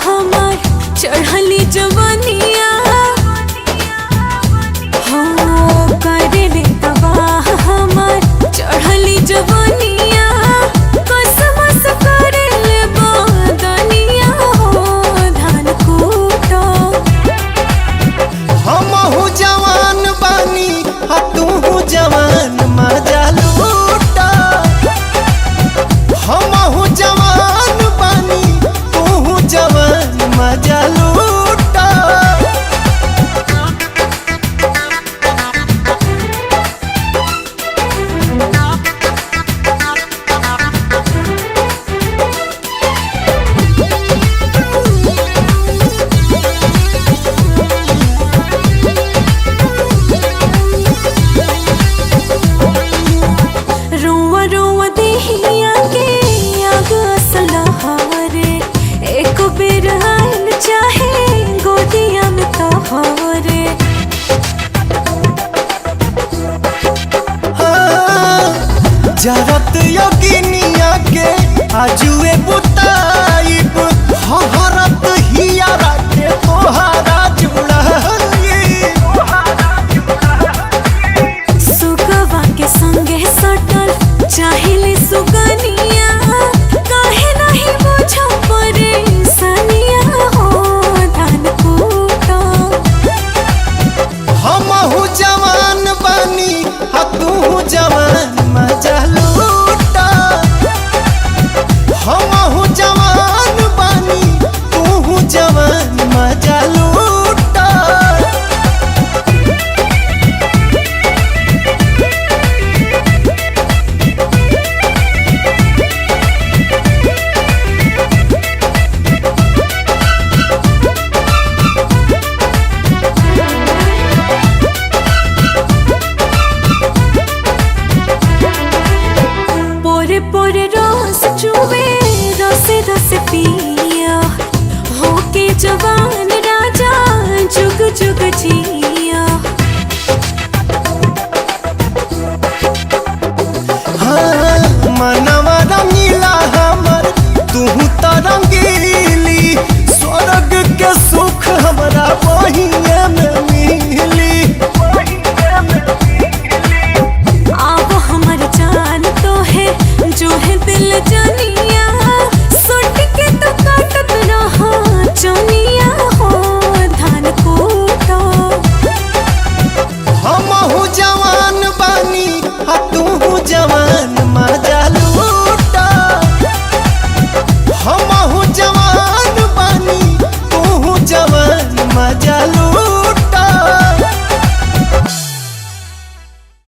हमार चढ़ली जवनिया हो करेले तबाह हमार चढ़ली जवनिया कसमस करेले बदनिया हो धान कूटो हमहू जवान बानी तू जवान मजा लूटा। हमहू जवान बानी तू जवान मजा लूटा। रोवा रोवा देहिया के आग असलहारे एक बेर आइल चाहे गोदिया में तोहरे जरत योगिनिया के आजुए बुताइब हरत हियारा के तोहारा जुड़ाई। सुगवा के संगे सटल चाहिले सुगनिया काहे नहीं बुझो परेशानिया हो धान कूटो हमहू जवान बानी तू जवान मजा लूटा। हमहू जवान बानी तू जवान मजा लूटा। पोरे पोरे रस चुवे रसे रसे पिया होके जवान राजा जुग जुग जिया हाँ, मनवा रंगीला हमर तू तो रंगीली स्वर्ग के सुख हमरा बहिए में मिली। आप हमर जान तो है जो है दिल जानिया सुट के तो काटत रहा चनिया हो धान कूटो हमहू जवान बानी तू जवान